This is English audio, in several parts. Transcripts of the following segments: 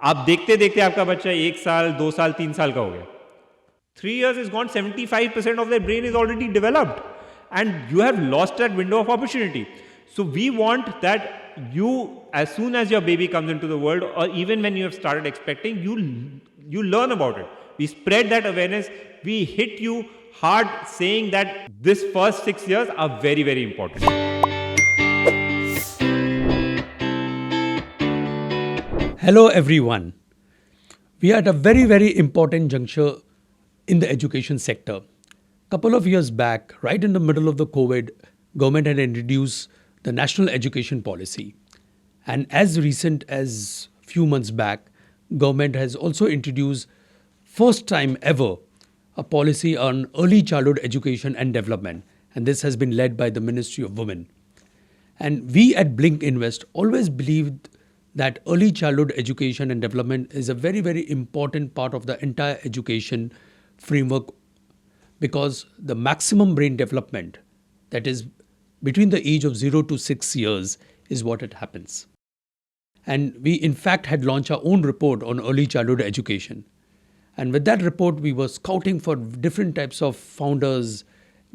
आप देखते देखते आपका बच्चा 1 साल 2 साल 3 साल का हो गया. 3 years is gone, 75% of their brain is already developed, and you have lost that window of opportunity. So we want that you, as soon as your baby comes into the world, or even when you have started expecting, you learn about it. We spread that awareness. We hit you hard saying that this first 6 years are very, very important. Hello everyone. We are at a very, very important juncture in the education sector. Couple of years back, right in the middle of the COVID, government had introduced the National Education Policy. And as recent as few months back, government has also introduced first time ever a policy on early childhood education and development. And this has been led by the Ministry of Women. And we at BLinC Invest always believed that early childhood education and development is a very, very important part of the entire education framework, because the maximum brain development, that is between the age of 0 to 6 years, is what it happens. And we in fact had launched our own report on early childhood education. And with that report, we were scouting for different types of founders,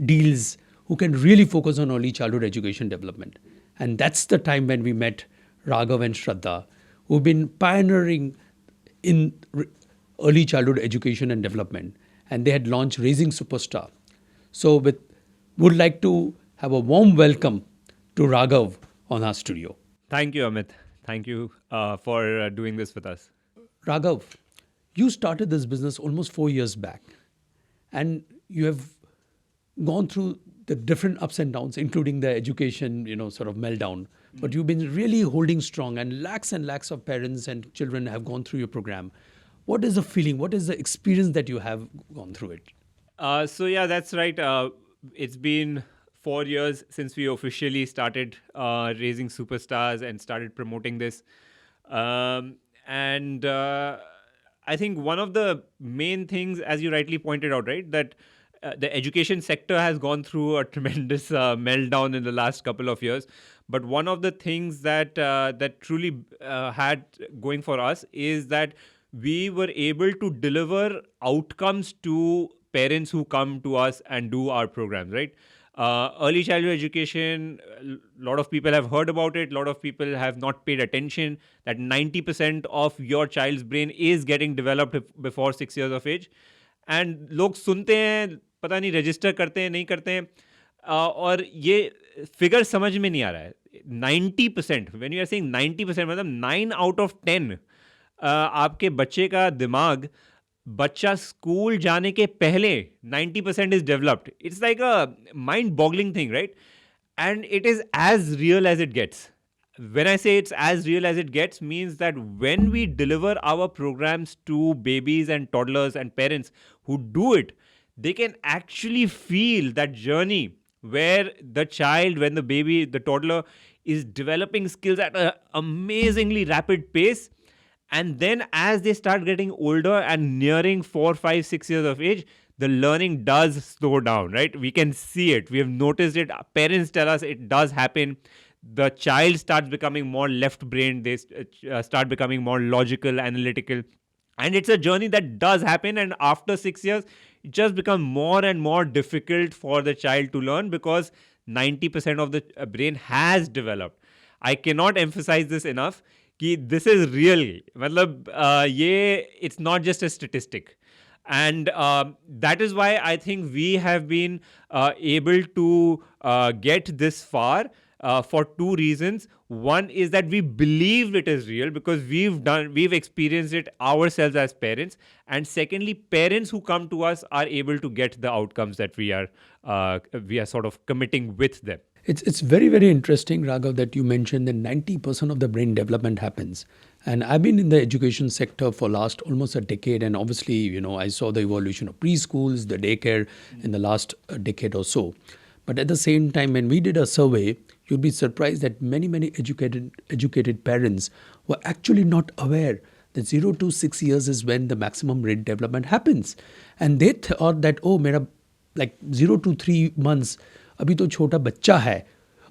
deals who can really focus on early childhood education development. And that's the time when we met Raghav and Shraddha, who've been pioneering in early childhood education and development. And they had launched Raising Superstar. So would like to have a warm welcome to Raghav on our studio. Thank you, Amit. Thank you for doing this with us. Raghav, you started this business almost 4 years back, and you have gone through the different ups and downs, including the education, sort of meltdown. But you've been really holding strong, and lakhs of parents and children have gone through your program. What is the feeling? What is the experience that you have gone through it? So yeah, that's right. It's been 4 years since we officially started Raising Superstars and started promoting this. And I think one of the main things, as you rightly pointed out, right, that the education sector has gone through a tremendous meltdown in the last couple of years. But one of the things that truly had going for us is that we were able to deliver outcomes to parents who come to us and do our programs, right? Early childhood education, a lot of people have heard about it. A lot of people have not paid attention that 90% of your child's brain is getting developed before 6 years of age. And लोग सुनते हैं, पता नहीं register करते हैं, नहीं करते हैं, और ये figure समझ में नहीं आ रहा है. 90%, when you are saying 90%, मतलब 9 out of 10 आपके बच्चे का दिमाग, बच्चा स्कूल जाने के पहले 90% is developed. It's like a mind-boggling thing, right? And it is as real as it gets. When I say it's as real as it gets, means that when we deliver our programs to babies and toddlers and parents who do it, they can actually feel that journey where the child, when the baby, the toddler is developing skills at an amazingly rapid pace. And then as they start getting older and nearing 4, 5, 6 years of age, the learning does slow down, right? We can see it. We have noticed it. Parents tell us it does happen. The child starts becoming more left-brained. They start becoming more logical, analytical. And it's a journey that does happen. And after 6 years, it just becomes more and more difficult for the child to learn because 90% of the brain has developed. I cannot emphasize this enough. कि this is real, मतलब ये it's not just a statistic. And that is why I think we have been able to get this far for two reasons. One is that we believe it is real because we've experienced it ourselves as parents. And secondly, parents who come to us are able to get the outcomes that we are sort of committing with them. It's very, very interesting, Raghav, that you mentioned that 90% of the brain development happens. And I've been in the education sector for last almost a decade. And obviously, I saw the evolution of preschools, the daycare in the last decade or so. But at the same time, when we did a survey, you'd be surprised that many educated parents were actually not aware that 0 to 6 years is when the maximum brain development happens. And they thought that, mera like 0 to 3 months, अभी तो छोटा बच्चा है,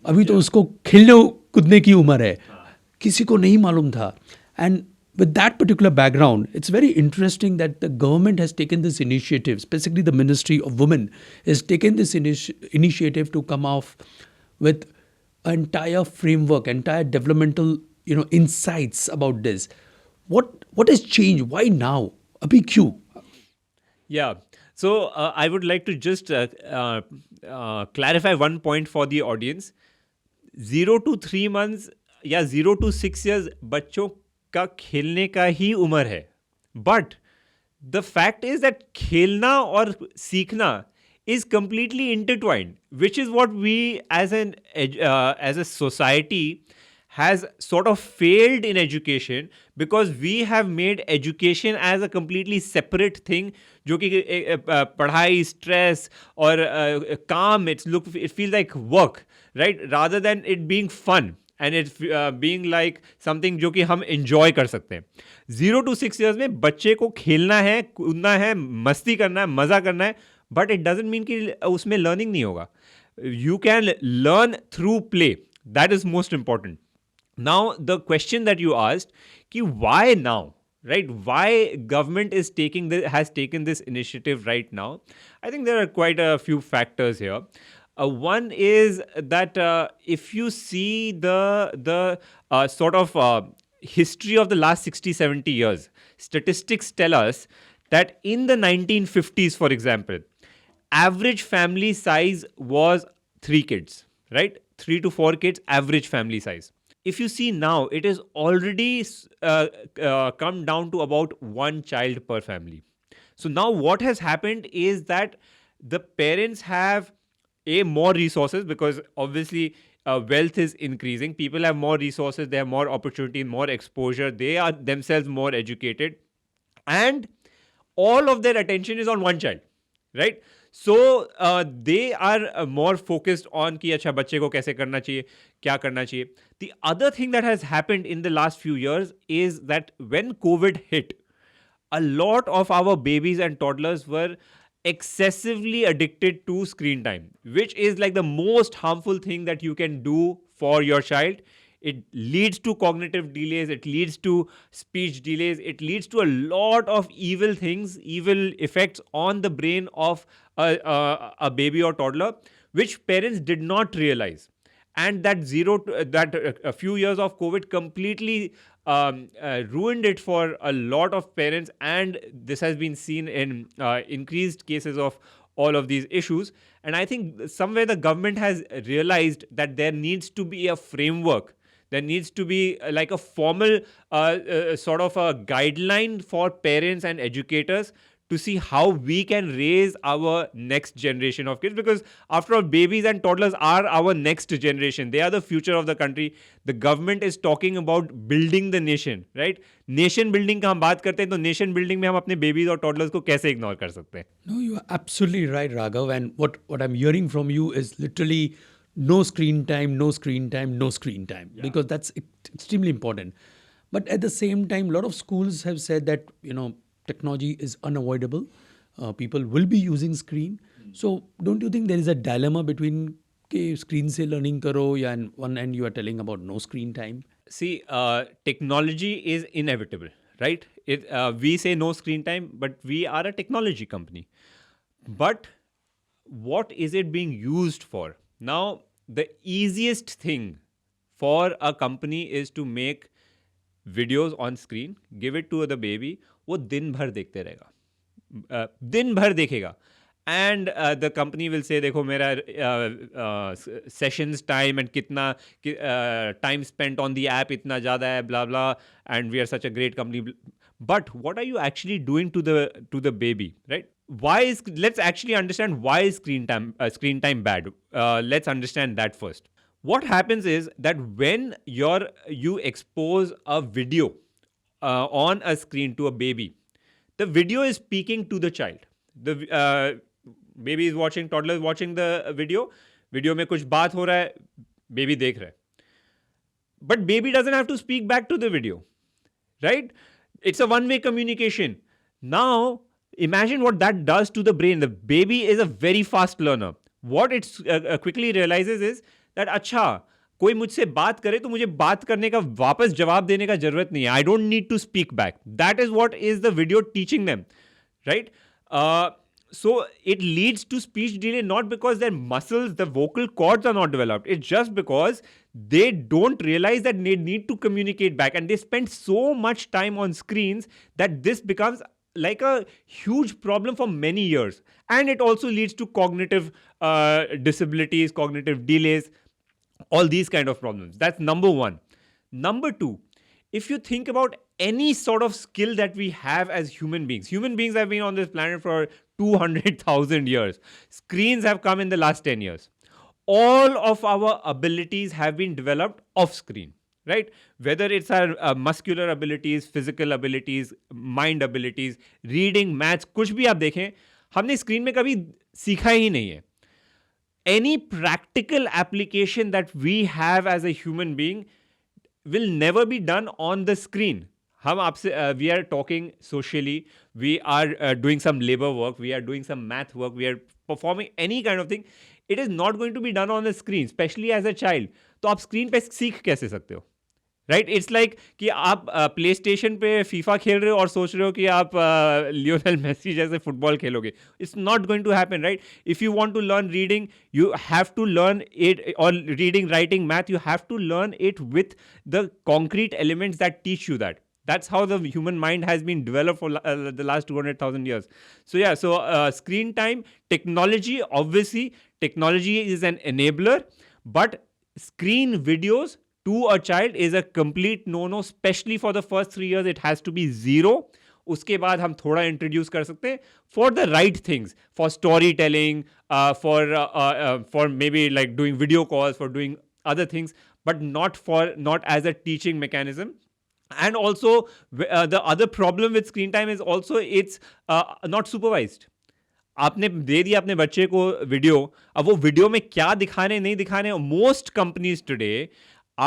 अभी तो उसको खेलने कूदने की उम्र है, किसी को नहीं मालूम था. And with that particular background, it's very interesting that the government has taken this initiative, specifically the Ministry of Women has taken this initiative to come off with entire framework, entire developmental insights about this. What has changed? Why now? Abhi kyun? Yeah. So I would like to just clarify one point for the audience. 0 to 3 months या 0 to 6 years बच्चों का खेलने का ही उम्र है. But the fact is that खेलना और सीखना is completely intertwined, which is what we as a society has sort of failed in education, because we have made education as a completely separate thing, जो कि पढ़ाई, stress और काम, it feels like work, right, rather than it being fun and it being like something जो कि हम enjoy कर सकते हैं. 0 to 6 years में बच्चे को खेलना है, कूदना है, मस्ती करना है, मजा करना है, but it doesn't mean कि उसमें learning नहीं होगा. You can learn through play. That is most important. Now, the question that you asked, ki why now, right? Why government has taken this initiative right now? I think there are quite a few factors here. One is that if you see the sort of history of the last 60, 70 years, statistics tell us that in the 1950s, for example, average family size was 3 kids, right? 3 to 4 kids, average family size. If you see now, it is already come down to about 1 child per family. So now what has happened is that the parents have more resources, because obviously wealth is increasing. People have more resources, they have more opportunity, more exposure. They are themselves more educated. And all of their attention is on one child, right? So they are more focused on कि अच्छा बच्चे को कैसे करना चाहिए, क्या करना चाहिए. The other thing that has happened in the last few years is that when COVID hit, a lot of our babies and toddlers were excessively addicted to screen time, which is like the most harmful thing that you can do for your child. It leads to cognitive delays, it leads to speech delays, it leads to a lot of evil things, evil effects on the brain of a baby or toddler, which parents did not realize. And that a few years of COVID completely ruined it for a lot of parents, and this has been seen in increased cases of all of these issues. And I think somewhere the government has realized that there needs to be a framework. There needs to be like a formal sort of a guideline for parents and educators to see how we can raise our next generation of kids, because after all, babies and toddlers are our next generation. They are the future of the country. The government is talking about building the nation, right? Nation building का हम बात करते हैं, तो nation building में हम अपने babies और toddlers को कैसे ignore कर सकते हैं? No, you are absolutely right, Raghav. And what I'm hearing from you is literally no screen time, no screen time, no screen time, because that's extremely important. But at the same time, a lot of schools have said that, technology is unavoidable. People will be using screen. So don't you think there is a dilemma between screen se learning karo, ya, and one end you are telling about no screen time? See, technology is inevitable, right? We say no screen time, but we are a technology company. But what is it being used for? Now, the easiest thing for a company is to make videos on screen, give it to the baby, वो दिन भर देखते रहेगा, दिन भर देखेगा. And the company will say, देखो मेरा sessions time and कितना time spent on the app इतना ज़्यादा है, blah blah, and we are such a great company. But what are you actually doing to the baby, right? Let's actually understand why is screen time bad. Let's understand that first. What happens is that when you expose a video on a screen to a baby, the video is speaking to the child. The baby is watching, toddler is watching the video में कुछ बात हो रहा है, baby देख रहा है. But baby doesn't have to speak back to the video, right? It's a one-way communication. Now, imagine what that does to the brain. The baby is a very fast learner. What it quickly realizes is that, अच्छा, कोई मुझसे बात करे तो मुझे बात करने का वापस जवाब देने का जरूरत नहीं है. I don't need to speak back. That is what is the video teaching them, right? So it leads to speech delay not because their muscles, the vocal cords are not developed. It's just because they don't realize that they need to communicate back, and they spend so much time on screens that this becomes like a huge problem for many years. And it also leads to cognitive disabilities, cognitive delays, all these kind of problems. That's number one. Number two, if you think about any sort of skill that we have as human beings have been on this planet for 200,000 years. Screens have come in the last 10 years. All of our abilities have been developed off screen, right? Whether it's our muscular abilities, physical abilities, mind abilities, reading, maths, कुछ भी आप देखें, हमने screen में कभी सीखा ही नहीं है. Any practical application that we have as a human being will never be done on the screen. हम आपसे we are talking socially, we are doing some labor work, we are doing some math work, we are performing any kind of thing. It is not going to be done on the screen, especially as a child. तो आप screen पे सीख कैसे सकते हो? Right, it's like कि आप play station पे फीफा खेल रहे हो और सोच रहे हो कि आप लियोनेल मेसी जैसे फुटबॉल खेलोगे. It's not going to happen, right? If you want to learn reading, you have to learn it, और reading, writing, math, you have to learn it with the concrete elements that teach you that. That's how the human mind has been developed for the last 200,000 years. So yeah, so screen time, technology, obviously, technology is an enabler, but screen videos to a child is a complete no-no, especially for the first 3 years. It has to be 0. उसके बाद हम थोड़ा introduce कर सकते हैं for the right things, for storytelling, for maybe like doing video calls, for doing other things, but not as a teaching mechanism. And also, the other problem with screen time is also it's not supervised. आपने दे दिया अपने बच्चे को video, अब वो video में क्या दिखाने नहीं दिखाने. Most companies today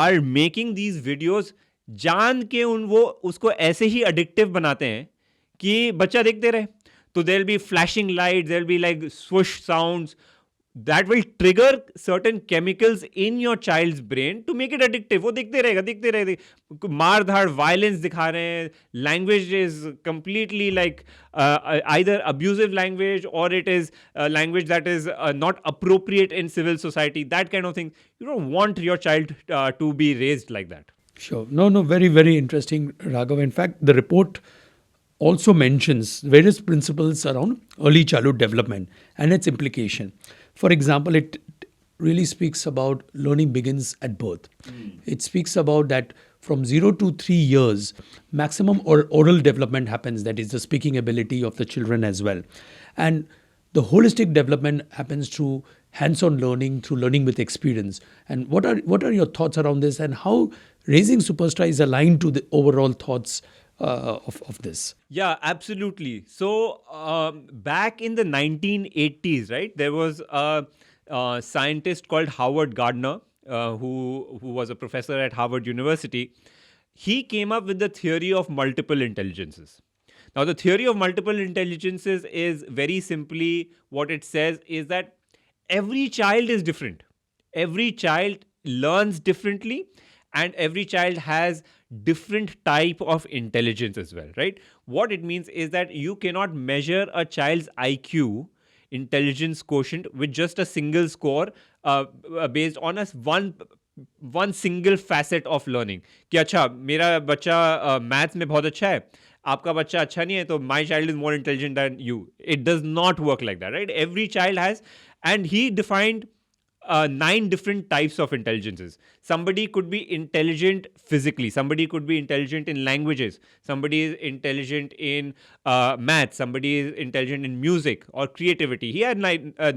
are making these videos जान के वो उसको ऐसे ही अडिक्टिव बनाते हैं कि बच्चा देखते रहे. तो there will be flashing light, there will be like swoosh sounds that will trigger certain chemicals in your child's brain to make it addictive. वो देखते रहेगा. मार-धाड़, violence दिखा रहे हैं. Language is completely like either abusive language, or it is language that is not appropriate in civil society. That kind of thing. You don't want your child to be raised like that. Sure. No, very, very interesting, Raghav. In fact, the report also mentions various principles around early childhood development and its implication. For example, it really speaks about learning begins at birth. It speaks about that from 0 to 3 years, maximum oral development happens, that is the speaking ability of the children as well. And the holistic development happens through hands-on learning, through learning with experience. And what are your thoughts around this, and how raising superstar is aligned to the overall thoughts of this? Yeah, absolutely. So back in the 1980s, right, there was a scientist called Howard Gardner, who was a professor at Harvard University. He came up with the theory of multiple intelligences. Now, the theory of multiple intelligences is very simply, what it says is that every child is different. Every child learns differently, and every child has different type of intelligence as well, right? What it means is that you cannot measure a child's IQ, intelligence quotient, with just a single score based on one single facet of learning. कि अच्छा, मेरा बच्चा maths में बहुत अच्छा है, आपका बच्चा अच्छा नहीं है, तो my child is more intelligent than you. It does not work like that, right? Every child has, and he defined 9 different types of intelligences. Somebody could be intelligent physically. Somebody could be intelligent in languages. Somebody is intelligent in math. Somebody is intelligent in music or creativity. He had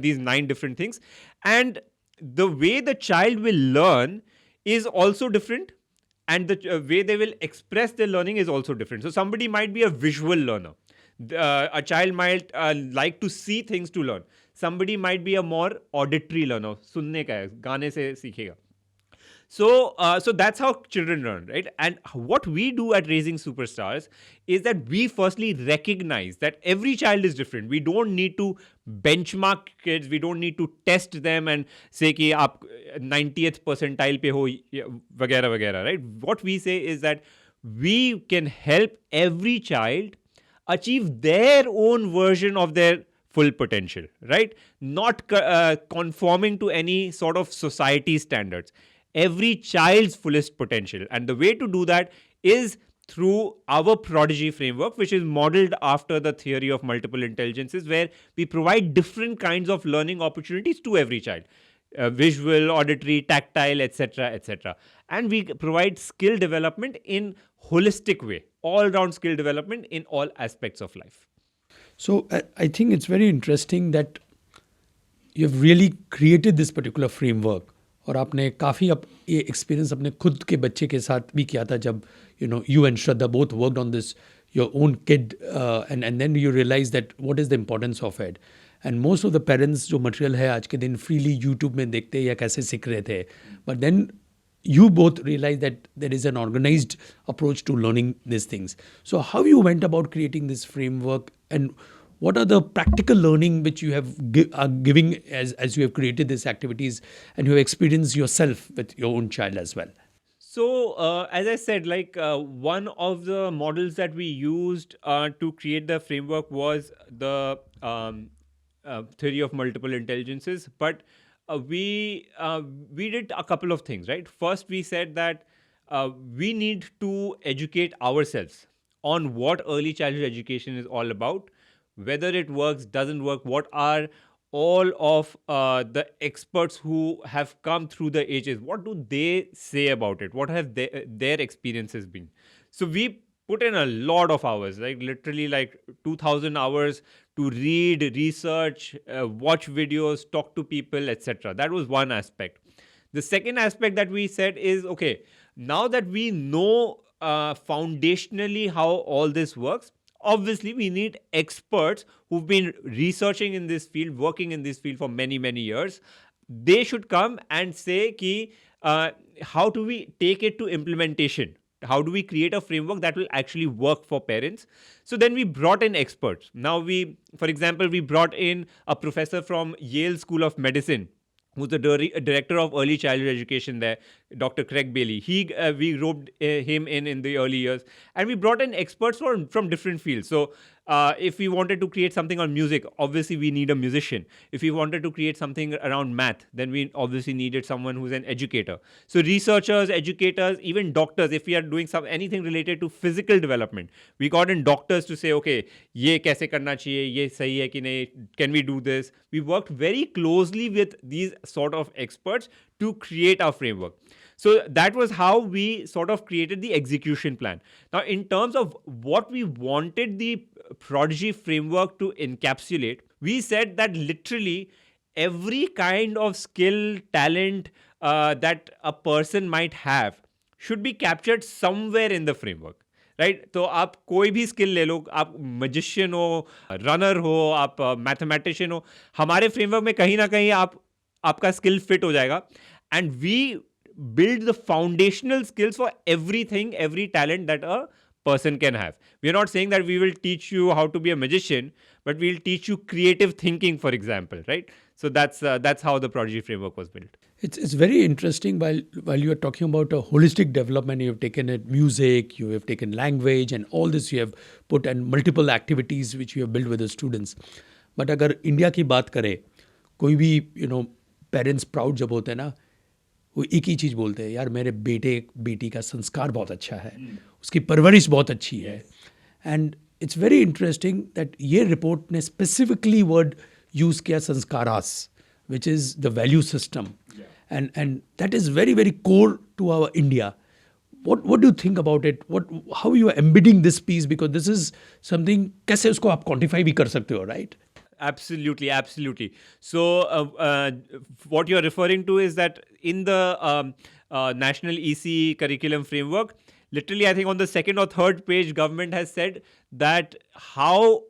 these 9 different things. And the way the child will learn is also different. And the way they will express their learning is also different. So somebody might be a visual learner. A child might like to see things to learn. Somebody might be a more auditory learner. सुनने का है, गाने से सीखेगा. So that's how children learn, right? And what we do at Raising Superstars is that we firstly recognize that every child is different. We don't need to benchmark kids. We don't need to test them and say कि आप 90th percentile पे हो वगैरह वगैरह, right? What we say is that we can help every child achieve their own version of their full potential, right? Not conforming to any sort of society standards. Every child's fullest potential. And the way to do that is through our Prodigy framework, which is modeled after the theory of multiple intelligences, where we provide different kinds of learning opportunities to every child. Visual, auditory, tactile, etc., etc. And we provide skill development in holistic way, all-round skill development in all aspects of life. So I think it's very interesting that you have really created this particular framework. और आपने काफ़ी ये experience अपने खुद के बच्चे के साथ भी किया था जब you and Shraddha both worked on this your own kid and then you realize that what is the importance of it. And most of the parents जो मटेरियल है आज के दिन freely YouTube में देखते हैं या कैसे सीख रहे थे. But then you both realize that there is an organized approach to learning these things. So how you went about creating this framework and what are the practical learning which you have are giving as you have created these activities and you have experienced yourself with your own child as well? So, as I said, one of the models that we used to create the framework was the theory of multiple intelligences. But we did a couple of things, right? First, we said that we need to educate ourselves on what early childhood education is all about, whether it works, doesn't work, what are all of the experts who have come through the ages, what do they say about it? What have their experiences been? So we put in a lot of hours, literally 2,000 hours to read, research, watch videos, talk to people, etc. That was one aspect. The second aspect that we said is, okay, now that we know foundationally how all this works, obviously we need experts who've been researching in this field, working in this field for many, many years. They should come and say ki, how do we take it to implementation? How do we create a framework that will actually work for parents? So then we brought in experts. Now for example, we brought in a professor from Yale School of Medicine, who's the director of early childhood education there, Dr. Craig Bailey. We roped him in the early years. And we brought in experts from different fields. So if we wanted to create something on music, obviously we need a musician. If we wanted to create something around math, then we obviously needed someone who's an educator. So researchers, educators, even doctors, if we are doing anything related to physical development, we got in doctors to say, okay, ye kaise karna chahiye, ye sahi hai ki nahi, can we do this? We worked very closely with these sort of experts to create our framework. So that was how we sort of created the execution plan. Now, in terms of what we wanted the Prodigy framework to encapsulate, we said that literally every kind of skill, talent that a person might have should be captured somewhere in the framework. Right तो आप कोई भी skill ले लो, आप magician हो, runner हो, आप mathematician हो, हमारे फ्रेमवर्क में कहीं ना कहीं आपका स्किल फिट हो जाएगा. And we build the foundational skills for everything, every talent that a person can have. We are not saying that we will teach you how to be a magician, but we'll teach you creative thinking, for example, right? So that's how the Prodigy framework was built. It's very interesting. While you are talking about a holistic development, you have taken it music, you have taken language, and all this you have put and multiple activities which you have built with the students. But अगर India की बात करें, कोई भी parents proud जब होते हैं ना, वो एक ही चीज़ बोलते हैं, यार मेरे बेटी का संस्कार बहुत अच्छा है, उसकी परवरिश बहुत अच्छी है. And it's very interesting that ये रिपोर्ट ने स्पेसिफिकली वर्ड यूज़ किया samskaras, which is the value system. Yeah. And that is very, very core to our India. What do you think about it? How you are embedding this piece? Because this is something, कैसे उसको आप quantify भी कर सकते हो, right? Absolutely. So what you're referring to is that in the national ECCE curriculum framework, literally I think on the second or third page, government has said that how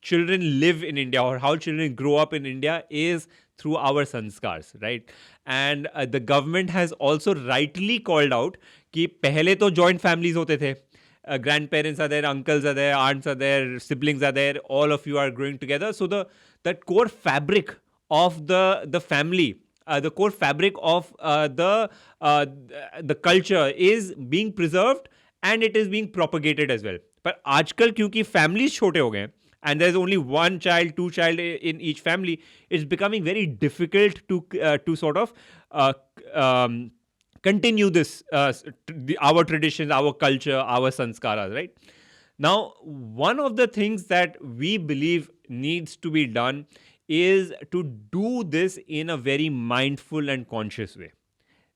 children live in India or how children grow up in India is through our sanskars, right? And the government has also rightly called out कि पहले तो joint families होते थे. Grandparents are there, uncles are there, aunts are there, siblings are there, all of you are growing together. So that core fabric of the family, the core fabric of the culture is being preserved and it is being propagated as well. पर आजकल क्योंकि families छोटे हो गए and there's only one child, two child in each family, it's becoming very difficult to sort of continue this our traditions, our culture, our sanskaras, right? Now, one of the things that we believe needs to be done is to do this in a very mindful and conscious way.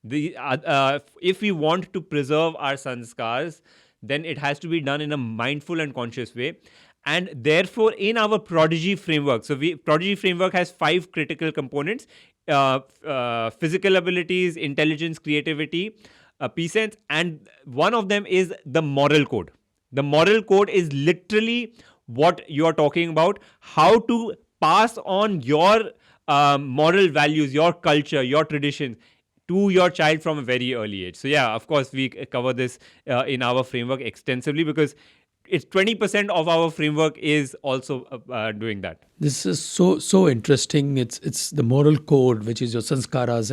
If we want to preserve our sanskars, then it has to be done in a mindful and conscious way. And therefore, in our Prodigy framework, Prodigy framework has 5 critical components: physical abilities, intelligence, creativity, peace sense, and one of them is the moral code. The moral code is literally what you are talking about, how to pass on your moral values, your culture, your traditions to your child from a very early age. So yeah, of course, we cover this in our framework extensively because it's 20% of our framework is also doing that. This is so interesting. It's the moral code, which is your sanskaras,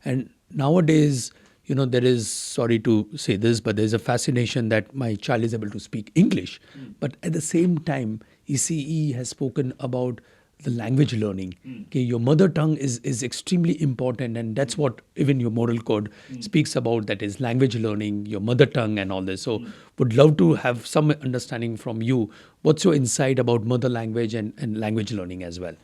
and nowadays, there is, sorry to say this, but there's a fascination that my child is able to speak English. But at the same time, ECCE has spoken about the language learning. Okay, your mother tongue is extremely important, and that's what even your moral code speaks about, that is language learning, your mother tongue and all this. So would love to have some understanding from you. What's your insight about mother language and language learning as well?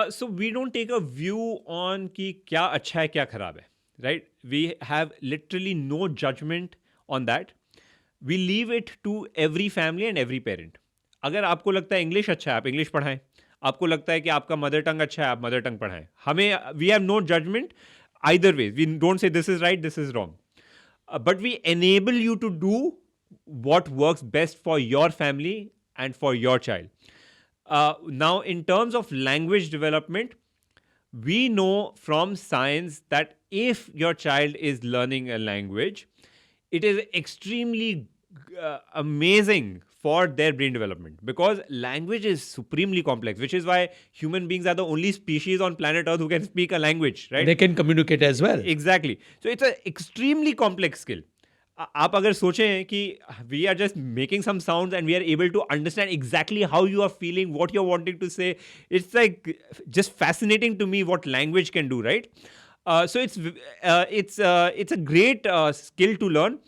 So we don't take a view on कि क्या अच्छा है क्या खराब है, right? We have literally no judgment on that. We leave it to every family and every parent. अगर आपको लगता है इंग्लिश अच्छा है, आप इंग्लिश पढ़ाएं. आपको लगता है कि आपका मदर टंग अच्छा है, आप मदर टंग पढ़ाएं. हमें we have no judgement either way. We don't say this is right, this is wrong. But we enable you to do what works best for your family and for your child. Now, in terms of language development, we know from science that if your child is learning a language, it is extremely amazing for their brain development, because language is supremely complex, which is why human beings are the only species on planet Earth who can speak a language, right? They can communicate as well. Exactly. So it's an extremely complex skill. आप अगर सोचें कि we are just making some sounds and we are able to understand exactly how you are feeling, what you're wanting to say, it's like just fascinating to me what language can do, right? So it's a great skill to learn.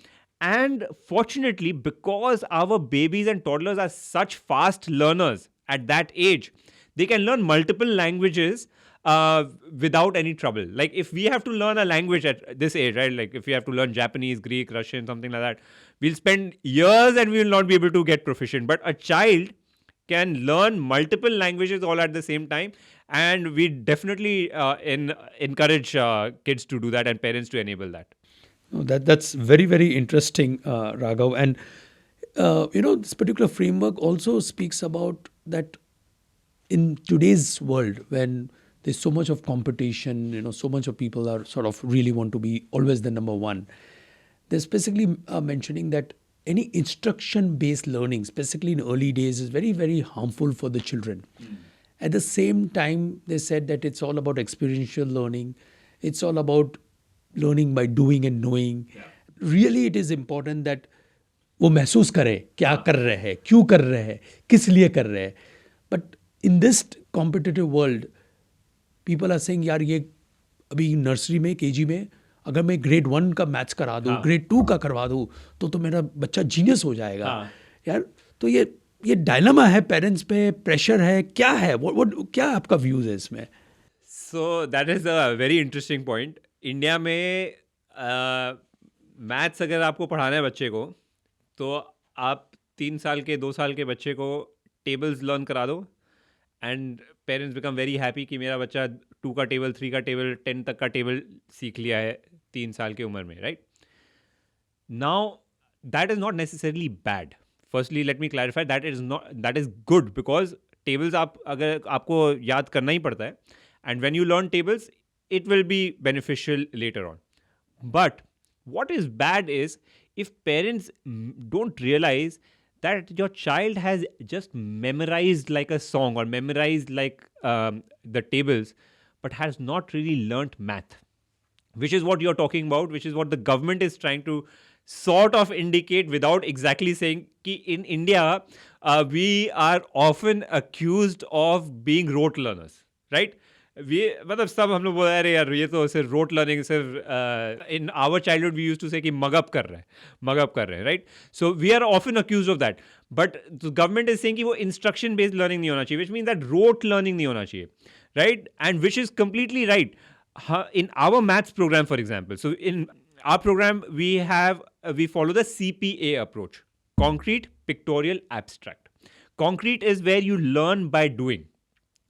And fortunately, because our babies and toddlers are such fast learners at that age, they can learn multiple languages without any trouble. Like if we have to learn a language at this age, right? Like if we have to learn Japanese, Greek, Russian, something like that, we'll spend years and we will not be able to get proficient. But a child can learn multiple languages all at the same time. And we definitely encourage kids to do that and parents to enable that. That's very, very interesting, Raghav. And, this particular framework also speaks about that in today's world, when there's so much of competition, so much of people are sort of really want to be always the number one. They're specifically mentioning that any instruction-based learning, specifically in early days, is very, very harmful for the children. At the same time, they said that it's all about experiential learning. It's all about learning by doing and knowing. Yeah. Really, it is important that वो महसूस करे क्या कर रहे हैं, क्यों कर रहे हैं, किस लिए कर रहे हैं. But in this competitive world, people are saying, यार ये अभी नर्सरी में, केजी में, अगर मैं ग्रेड 1 का मैथ्स करा दूँ, ग्रेड 2 का करवा दूँ, तो मेरा बच्चा जीनियस हो जाएगा. यार तो ये डायलेमा है, पेरेंट्स पे प्रेशर है, क्या है, क्या आपका व्यूज है इसमें? So that is a very interesting point. India में मैथ्स अगर आपको पढ़ाना है बच्चे को, तो आप 3 साल के 2 साल के बच्चे को टेबल्स लर्न करा दो and parents become very happy कि मेरा बच्चा 2 का टेबल, 3 का टेबल, 10 तक का टेबल सीख लिया है 3 साल की उम्र में, right? Now that is not necessarily bad. Firstly let me clarify, that is good, because tables अगर आपको याद करना ही पड़ता है. And when you learn tables, it will be beneficial later on. But what is bad is if parents don't realize that your child has just memorized like a song or memorized like the tables, but has not really learnt math, which is what you're talking about, which is what the government is trying to sort of indicate without exactly saying कि in India, we are often accused of being rote learners, right? We मतलब सब हम लोग बोल रहे यार ये तो सिर्फ rote learning सिर्फ in our childhood we used to say कि mug up कर रहे हैं, right? So we are often accused of that, but the government is saying कि वो instruction based learning नहीं होना चाहिए, which means that rote learning नहीं होना चाहिए, right? And which is completely right. In our maths program, for example, so in our program we follow the CPA approach: concrete, pictorial, abstract. Concrete is where you learn by doing,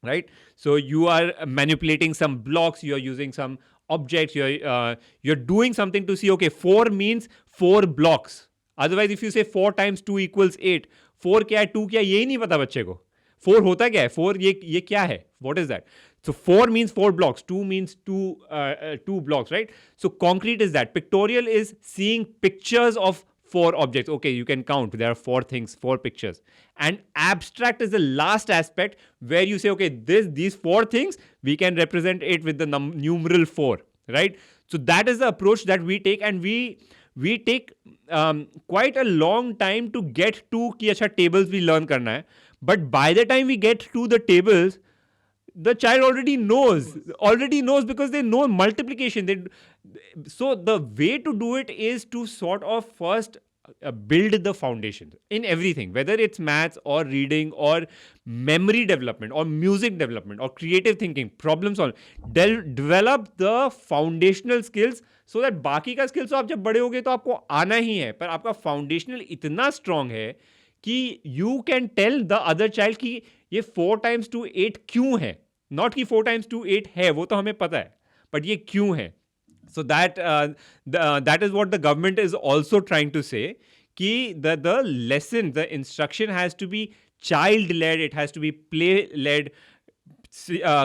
right? So you are manipulating some blocks, you are using some objects, you're doing something to see, okay, 4 means 4 blocks. Otherwise if you say 4 times 2 equals 8, 4 क्या है 2 क्या है यही नहीं पता बच्चे को. 4 होता क्या है, 4 ये क्या है, what is that? So 4 means 4 blocks, 2 means 2 blocks, right? So concrete is that. Pictorial is seeing pictures of 4 objects. Okay, you can count. There are 4 things, 4 pictures. And abstract is the last aspect where you say, okay, these 4 things, we can represent it with the numeral 4, right? So that is the approach that we take, and we take quite a long time to get to कि अच्छा tables भी learn करना है. But by the time we get to the tables, the child already knows because they know multiplication. So the way to do it is to sort of first build the foundation in everything, whether it's maths or reading or memory development or music development or creative thinking, problem solving. Develop the foundational skills so that बाकी का skills तो आप जब बड़े होगे तो आपको आना ही है, पर आपका foundational इतना strong है कि you can tell the other child कि ये 4 times 2 8 क्यों है, not कि 4 times 2 8 है, वो तो हमें पता है, but ये क्यों है. So that is what the government is also trying to say, कि the lesson, the instruction has to be child-led, it has to be play-led.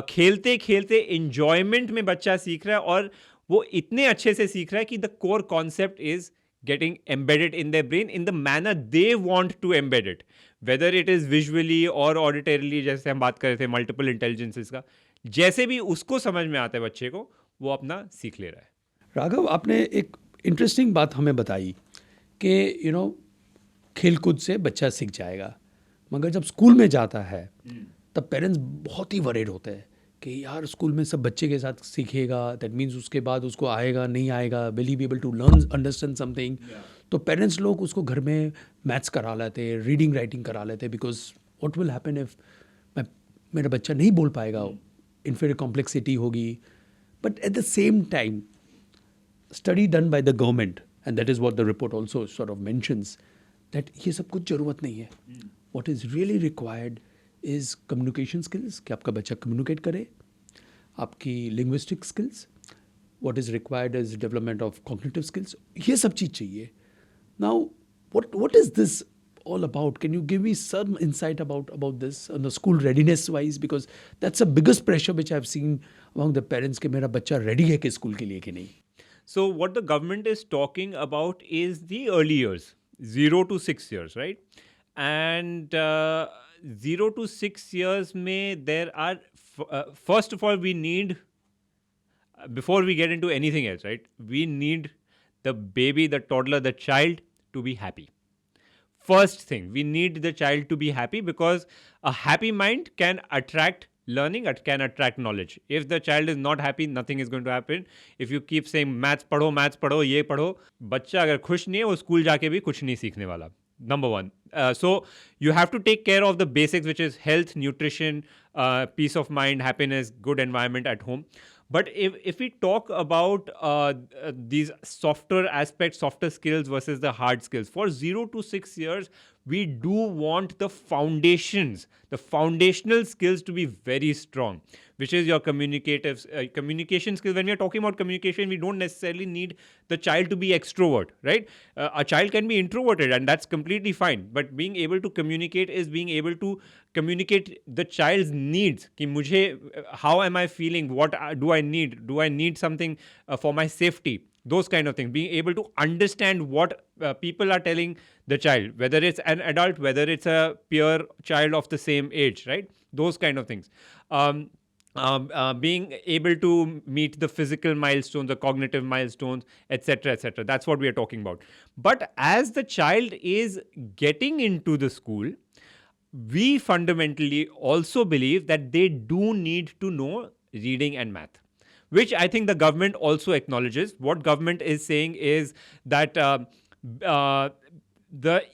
खेलते खेलते enjoyment में बच्चा सीख रहा है और वो इतने अच्छे से सीख रहा है कि the core concept is getting embedded in their brain in the manner they want to embed it, whether it is visually or auditorily, जैसे हम बात कर रहे थे multiple intelligences का, जैसे भी उसको समझ में आता है बच्चे को, वो अपना सीख ले रहा है. राघव, आपने एक इंटरेस्टिंग बात हमें बताई कि खेलकूद से बच्चा सीख जाएगा, मगर जब स्कूल में जाता है तब पेरेंट्स बहुत ही वरीड होते हैं कि यार स्कूल में सब बच्चे के साथ सीखेगा, दैट मीन्स उसके बाद उसको आएगा नहीं आएगा, will he be able to learn understand something. तो पेरेंट्स लोग उसको घर में मैथ्स करा लेते, रीडिंग राइटिंग करा लेते, because what will happen if मेरा बच्चा नहीं बोल पाएगा, इन्फीरियर कॉम्प्लेक्सिटी होगी. But at the same time study done by the government, and that is what the report also sort of mentions, that ये सब कुछ ज़रूरत नहीं है. What is really required is communication skills, कि आपका बच्चा communicate करे, आपकी linguistic skills, what is required is development of cognitive skills, ये सब चीज़ चाहिए. Now, what is this all about? Can you give me some insight about this on the school readiness wise, because that's the biggest pressure which I've seen among the parents कि मेरा बच्चा ready है कि school के लिए कि नहीं. So what the government is talking about is the early years, 0 to 6 years, right? And 0 to 6 years में there are, first of all, we need, before we get into anything else, right? We need the baby, the toddler, the child to be happy. First thing, we need the child to be happy, because a happy mind can attract learning, it can attract knowledge. If the child is not happy, nothing is going to happen. If you keep saying maths पढ़ो ये पढ़ो, बच्चा अगर खुश नहीं है वो school जाके भी कुछ नहीं सीखने वाला. Number one. So you have to take care of the basics, which is health, nutrition, peace of mind, happiness, good environment at home. But if we talk about these softer aspects, softer skills versus the hard skills, for 0 to 6 years, we do want the foundations, the foundational skills to be very strong, which is your communication skills. When we are talking about communication, we don't necessarily need the child to be extrovert, right? A child can be introverted, and that's completely fine. But being able to communicate is being able to communicate the child's needs. Ki mujhe, how am I feeling? What do I need? Do I need something for my safety? Those kind of things. Being able to understand what people are telling the child, whether it's an adult, whether it's a peer child of the same age, right? Those kind of things. Being able to meet the physical milestones, the cognitive milestones, etc., etc. That's what we are talking about. But as the child is getting into the school, we fundamentally also believe that they do need to know reading and math, which I think the government also acknowledges. What government is saying is that the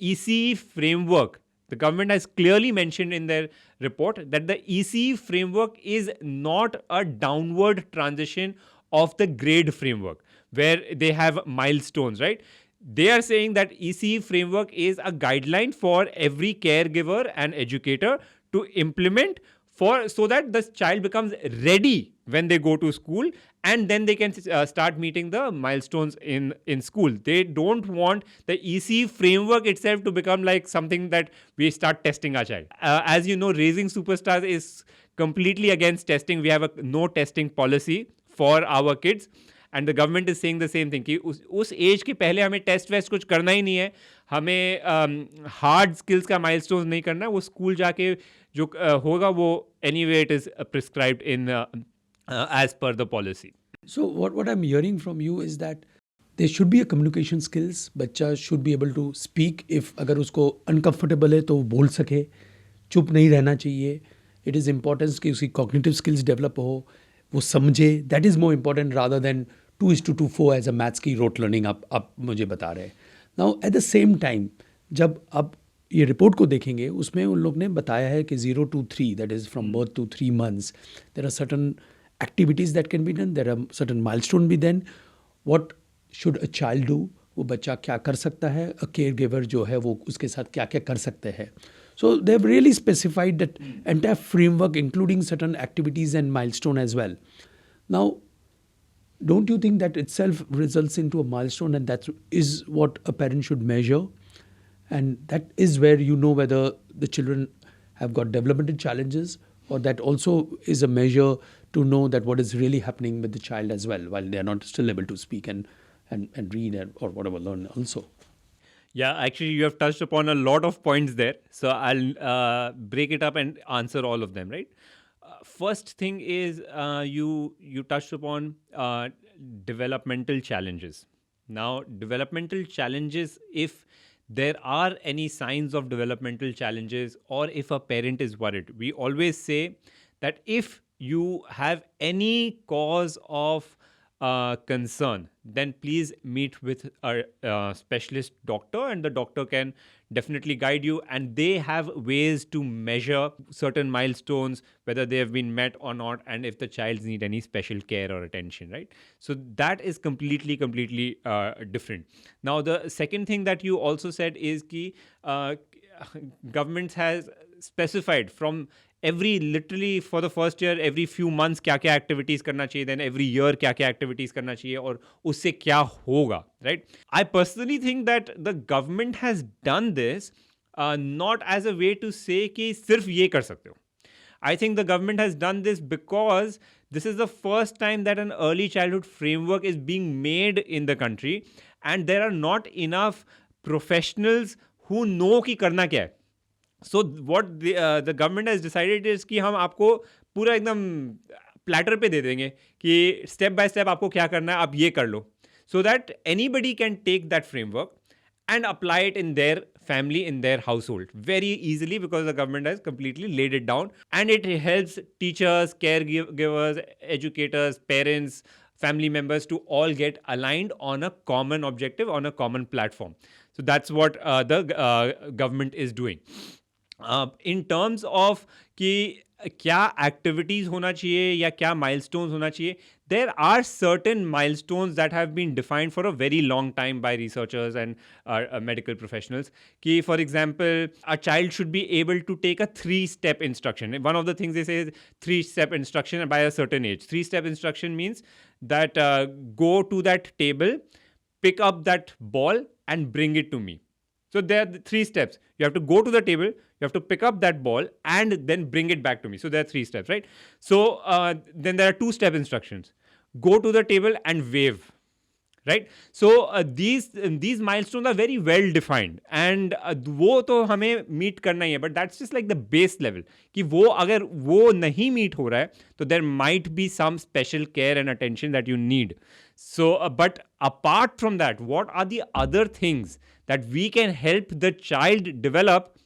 ECE framework, the government has clearly mentioned in their report that the ECE framework is not a downward transition of the grade framework where they have milestones, right? They are saying that ECE framework is a guideline for every caregiver and educator to implement so that the child becomes ready when they go to school, and then they can start meeting the milestones in school. They don't want the ECE framework itself to become like something that we start testing our child. As you know, Raising Superstars is completely against testing. We have a no testing policy for our kids. And the government is saying the same thing कि उस as के पहले हमें test waste कुछ करना ही नहीं है, हमें हार्ड स्किल्स का माइलस्टोन्स नहीं करना है, वो स्कूल जाके जो होगा वो anyway it is prescribed in age per the policy. So what I'm hearing from you is that there should be a communication skills. बच्चा should be able to speak. If अगर उसको uncomfortable है तो वो बोल सके, चुप नहीं रहना चाहिए. It is important कि उसकी cognitive skills develop हो, वो समझे. That is more important rather than 2:4 as a maths की rote learning आप मुझे बता रहे हैं. Now at the same time, जब आप ये रिपोर्ट को देखेंगे उसमें उन लोग ने बताया है कि 0 to 3, that is from birth to 3 months, there are certain activities that can be done, there are certain milestone भी then. What should a child do? वो बच्चा क्या कर सकता है, a caregiver जो है वो उसके साथ क्या क्या कर सकते हैं. So they have really specified that entire framework including certain activities and milestone as well. Now, don't you think that itself results into a milestone, and that is what a parent should measure? And that is where you know whether the children have got developmental challenges, or that also is a measure to know that what is really happening with the child as well, while they are not still able to speak and read or whatever, learn also. Yeah, actually, you have touched upon a lot of points there. So I'll break it up and answer all of them, right? First thing is you touched upon developmental challenges. Now, developmental challenges, if there are any signs of developmental challenges or if a parent is worried, we always say that if you have any cause of concern, then please meet with a specialist doctor, and the doctor can definitely guide you, and they have ways to measure certain milestones, whether they have been met or not, and if the child needs any special care or attention, right? So that is completely different. Now, the second thing that you also said is ki government has specified from literally for the first year, every few months क्या-क्या activities करना चाहिए, then every year क्या-क्या activities करना चाहिए और उससे क्या होगा, right? I personally think that the government has done this not as a way to say कि सिर्फ ये कर सकते हो. I think the government has done this because this is the first time that an early childhood framework is being made in the country, and there are not enough professionals who know कि करना क्या है. So what the government has decided is कि हम आपको पूरा एकदम platter पे दे देंगे कि स्टेप बाय स्टेप आपको क्या करना है, आप ये कर लो, so that anybody can take that framework and apply it in their family, in their household very easily, because the government has completely laid it down, and it helps teachers, caregivers, educators, parents, family members to all get aligned on a common objective, on a common platform. So that's what the government is doing. In terms of कि क्या activities होना चाहिए या क्या milestones होना चाहिए, there are certain milestones that have been defined for a very long time by researchers and medical professionals. Ki, for example, a child should be able to take a 3-step instruction. One of the things they say is 3-step instruction by a certain age. 3-step instruction means that go to that table, pick up that ball and bring it to me. So there are 3 steps. You have to go to the table, you have to pick up that ball and then bring it back to me. So there are 3 steps, right? So then there are 2-step instructions. Go to the table and wave. Right? So these milestones are very well defined and वो तो हमें meet करना ही है, but that's just like the base level कि वो अगर वो नहीं meet हो रहा है तो there might be some special care and attention that you need. So but apart from that, what are the other things that we can help the child develop,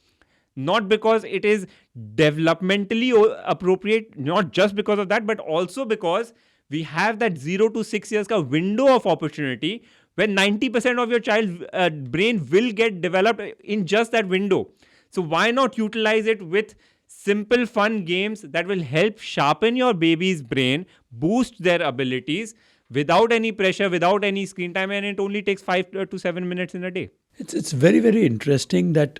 not because it is developmentally appropriate, not just because of that, but also because we have that 0 to 6 years ka window of opportunity when 90% of your child's brain will get developed in just that window. So why not utilize it with simple fun games that will help sharpen your baby's brain, boost their abilities without any pressure, without any screen time, and it only takes 5 to 7 minutes in a day. It's very, very interesting that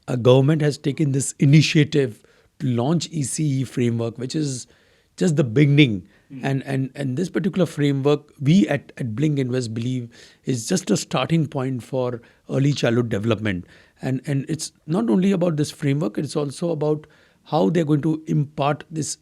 a government has taken this initiative to launch ECE framework, which is just the beginning. And this particular framework, we at BLinC Invest believe is just a starting point for early childhood development. And it's not only about this framework, it's also about how they're going to impart this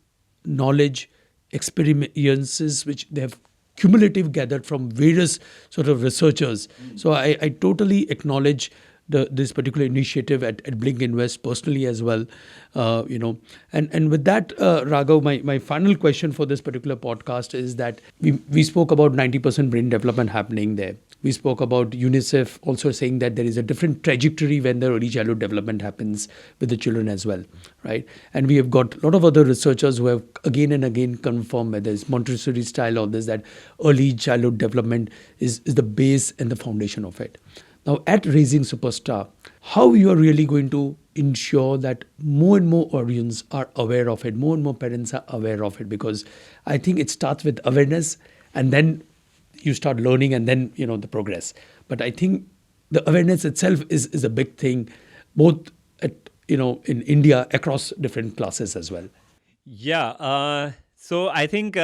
knowledge, experiences which they have cumulative gathered from various sort of researchers. So I totally acknowledge this particular initiative at BLinC Invest personally as well, and with that, Raghav, my final question for this particular podcast is that we spoke about 90% brain development happening there. We spoke about UNICEF also saying that there is a different trajectory when the early childhood development happens with the children as well, right? And we have got a lot of other researchers who have again and again confirmed, whether it's Montessori style or this, that early childhood development is the base and the foundation of it. Now, at Raising Superstar, how you are really going to ensure that more and more audience are aware of it, more and more parents are aware of it? Because I think it starts with awareness and then you start learning and then, the progress. But I think the awareness itself is a big thing, both in India across different classes as well. Yeah. So I think,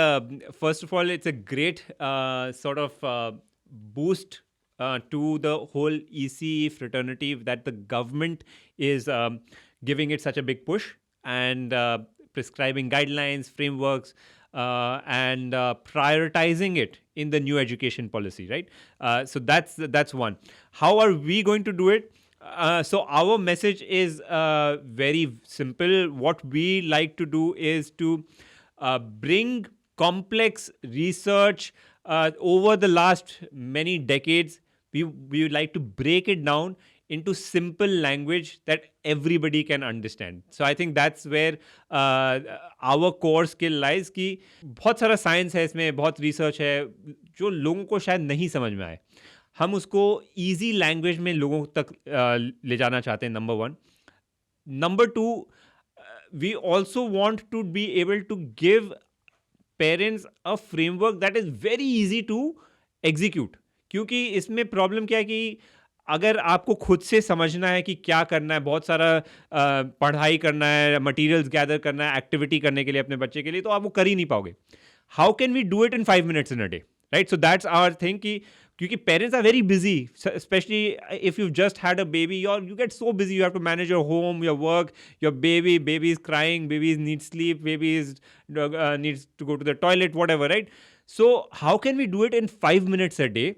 first of all, it's a great sort of boost to the whole ECE fraternity that the government is giving it such a big push and prescribing guidelines, frameworks, and prioritizing it in the new education policy, right? So that's one. How are we going to do it? So our message is very simple. What we like to do is to bring complex research over the last many decades. We would like to break it down into simple language that everybody can understand. So I think that's where our core skill lies कि बहुत सारा science है इसमें, बहुत research है जो लोगों को शायद नहीं समझ में आए. हम उसको easy language में लोगों तक ले जाना चाहते हैं, number one. Number two, we also want to be able to give parents a framework that is very easy to execute. क्योंकि इसमें प्रॉब्लम क्या है कि अगर आपको खुद से समझना है कि क्या करना है, बहुत सारा पढ़ाई करना है, मटेरियल्स गैदर करना है, एक्टिविटी करने के लिए अपने बच्चे के लिए, तो आप वो कर ही नहीं पाओगे. How can we do it in 5 minutes in a day, right? So that's our thing कि क्योंकि parents are very busy, specially if you just had a baby, you get so busy, you have to manage your home, your work, your baby is crying, baby need sleep, baby is needs to go to the toilet, whatever, right? So how can we do it in 5 minutes a day?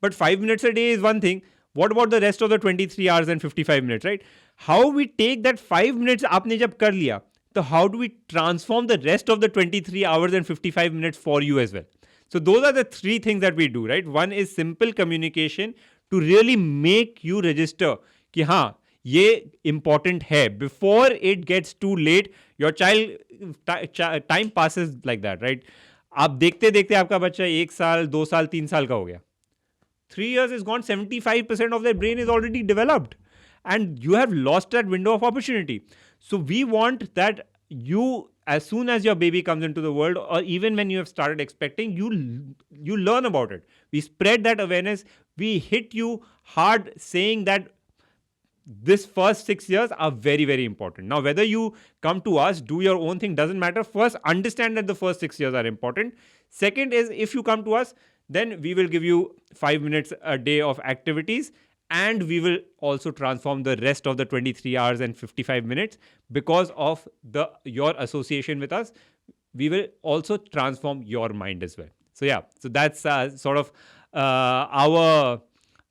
But 5 minutes a day is one thing. What about the rest of the 23 hours and 55 minutes, right? How we take that 5 minutes आपने जब कर लिया, तो how do we transform the rest of the 23 hours and 55 minutes for you as well? So those are the 3 things that we do, right? One is simple communication to really make you register कि हाँ, ये important है. Before it gets too late, your time passes like that, right? आप देखते देखते आपका बच्चा 1 साल, 2 साल, 3 साल का हो गया. 3 years is gone, 75% of their brain is already developed. And you have lost that window of opportunity. So we want that you, as soon as your baby comes into the world, or even when you have started expecting, you learn about it. We spread that awareness. We hit you hard saying that this first 6 years are very, very important. Now, whether you come to us, do your own thing, doesn't matter. First, understand that the first 6 years are important. Second is, if you come to us, then we will give you 5 minutes a day of activities, and we will also transform the rest of the 23 hours and 55 minutes because of your association with us. We will also transform your mind as well. So yeah, so that's sort of our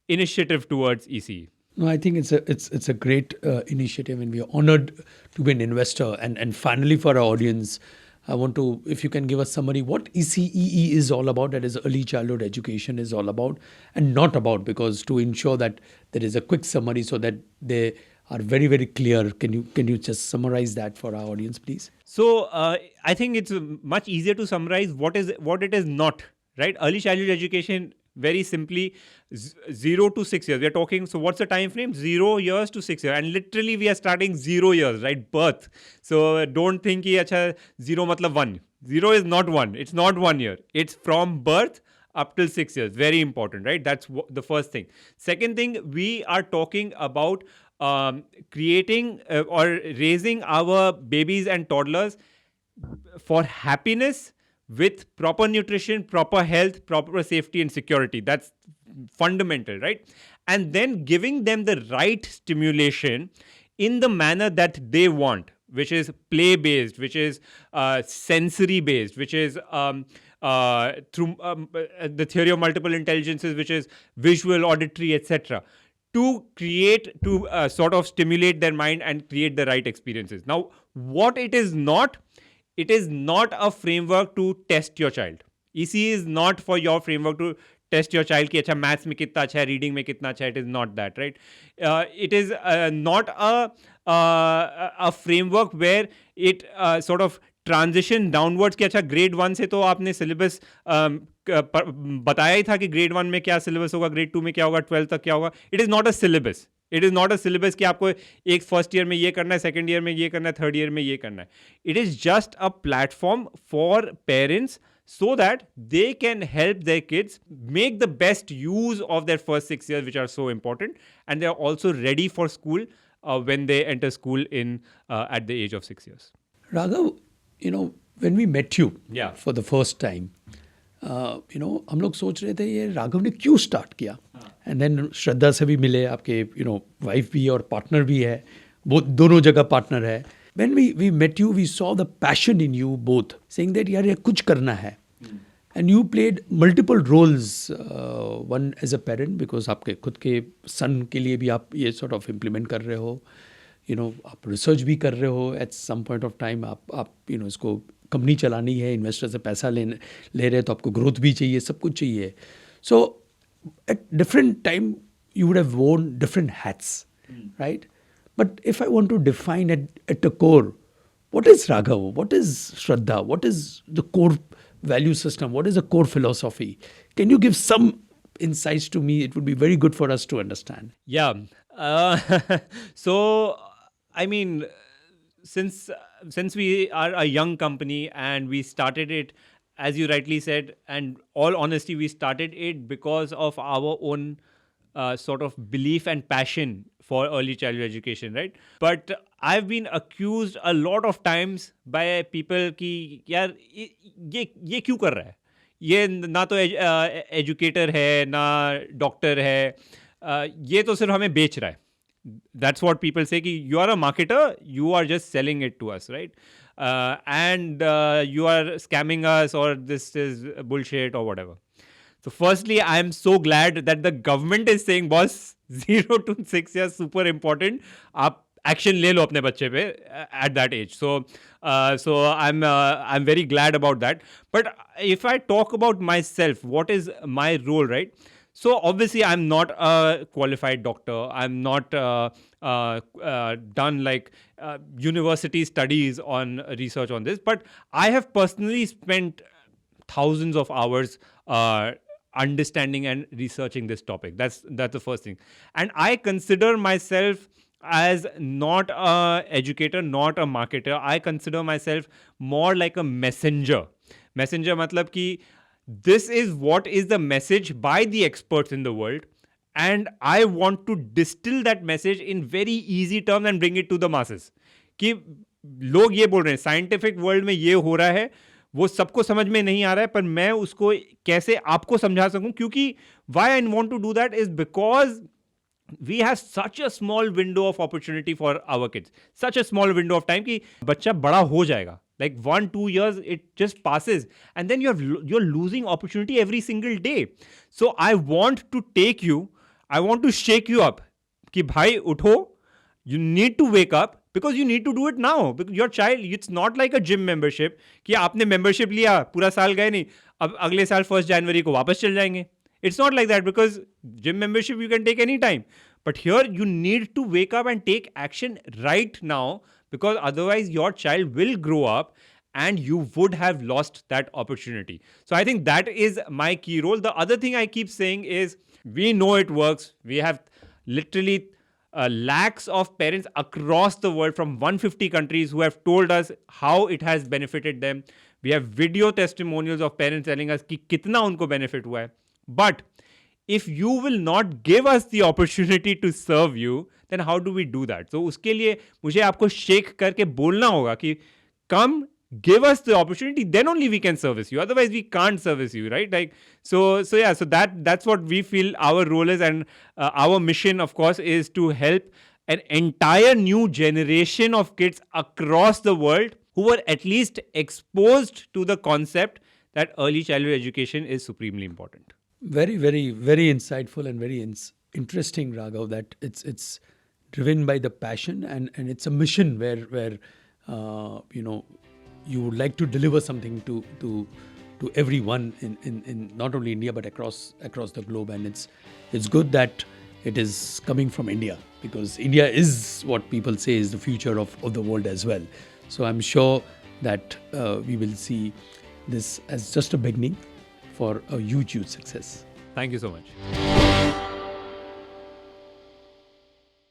initiative towards ECE. No, I think it's a great initiative, and we are honored to be an investor. And finally, for our audience, I want to, if you can give us summary, what ECCE is all about, that is early childhood education is all about, and not about, because to ensure that there is a quick summary so that they are very, very clear. Can you just summarize that for our audience, please? So I think it's much easier to summarize what it is not, right? Early childhood education, very simply, 0 to 6 years. We are talking, so what's the time frame? 0 years to 6 years. And literally we are starting 0 years, right? Birth. So don't think ki, acha, 0 matlab 1. 0 is not 1. It's not 1 year. It's from birth up till 6 years. Very important, right? That's the first thing. Second thing, we are talking about creating or raising our babies and toddlers for happiness, with proper nutrition, proper health, proper safety and security. That's fundamental, right? And then giving them the right stimulation in the manner that they want, which is play based, which is sensory based, which is through the theory of multiple intelligences, which is visual, auditory, etc., to create, to sort of stimulate their mind and create the right experiences. Now, what it is not a framework to test your child. ECE is not for your framework to test your child ki acha maths mein kitna acha hai, reading mein kitna acha hai. It is not that, right? It is not a framework where it sort of transition downwards कि अच्छा grade 1 से तो आपने syllabus बताया ही था कि grade 1 में क्या syllabus होगा, grade 2 में क्या होगा, 12 तक क्या होगा. It is not a syllabus. It is not a syllabus कि आपको एक फर्स्ट ईयर में ये करना है, सेकंड ईयर में ये करना है, थर्ड ईयर में ये करना है. It is just a platform for parents so that they can help their kids make the best use of their first 6 years, which are so important, and they are also ready for school when they enter school at the age of 6 years. Raghav, when we met you for the first time, हम लोग सोच रहे थे ये राघव ने क्यों start किया. And then श्रद्धा से भी मिले, आपके वाइफ भी और पार्टनर भी है, वो दोनों जगह पार्टनर है. When we met you, we saw the passion in you both, saying that यार ये कुछ करना है. And you played multiple roles, one as a parent, because आपके खुद के सन के लिए भी आप ये sort of implement कर रहे हो. आप रिसर्च भी कर रहे हो. At some point of time आप इसको कंपनी चलानी है, इन्वेस्टर से पैसा ले रहे हैं, तो आपको ग्रोथ भी चाहिए, सब कुछ चाहिए. So at different time you would have worn different hats, right? But if I want to define at the core, what is Raghav? What is Shraddha? What is the core value system? What is the core philosophy? Can you give some insights to me? It would be very good for us to understand. Yeah. So, I mean, since we are a young company and we started it, as you rightly said, and all honesty, we started it because of our own sort of belief and passion for early childhood education, right? But I've been accused a lot of times by people कि यार ये क्यों कर रहा है? ये ना तो एजुकेटर है, ना डॉक्टर है, ये तो सिर्फ हमें बेच रहा है. That's what people say कि you are a marketer, you are just selling it to us, right? And you are scamming us, or this is bullshit or whatever. So firstly, I am so glad that the government is saying, boss, 0 to 6 years super important. आप action ले लो अपने बच्चे पे at that age. So I'm very glad about that. But if I talk about myself, what is my role, right? So obviously, I'm not a qualified doctor. I'm not done like university studies on research on this. But I have personally spent thousands of hours understanding and researching this topic. That's the first thing. And I consider myself as not a educator, not a marketer. I consider myself more like a messenger. Messenger matlab ki this is what is the message by the experts in the world, and I want to distill that message in very easy terms and bring it to the masses. कि लोग ये बोल रहे हैं scientific world में ये हो रहा है, वो सबको समझ में नहीं आ रहा है, पर मैं उसको कैसे आपको समझा सकूं, क्योंकि why I want to do that is because we have such a small window of opportunity for our kids, such a small window of time कि बच्चा बड़ा हो जाएगा, like 1-2 years it just passes, and then you're losing opportunity every single day. So I want to take you, I want to shake you up कि भाई उठो, you need to wake up because you need to do it now, because your child, it's not like a gym membership कि आपने membership लिया पूरा साल गए नहीं, अब अगले साल 1 जनवरी को वापस चल जाएंगे. It's not like that, because gym membership you can take any time. But here you need to wake up and take action right now, because otherwise your child will grow up and you would have lost that opportunity. So I think that is my key role. The other thing I keep saying is we know it works. We have literally lakhs of parents across the world from 150 countries who have told us how it has benefited them. We have video testimonials of parents telling us कि कितना उनको benefit हुआ है. But if you will not give us the opportunity to serve you, then how do we do that? So उसके लिए मुझे आपको shake करके बोलना होगा कि come, give us the opportunity, then only we can service you. Otherwise we can't service you, right? Like so that's what we feel our role is, and our mission, of course, is to help an entire new generation of kids across the world who were at least exposed to the concept that early childhood education is supremely important. Very, very, very insightful and very interesting, Raghav, that it's driven by the passion and it's a mission where you would like to deliver something to everyone in not only India but across the globe. And it's good that it is coming from India, because India is what people say is the future of the world as well. So I'm sure that we will see this as just a beginning for a huge success. Thank you so much.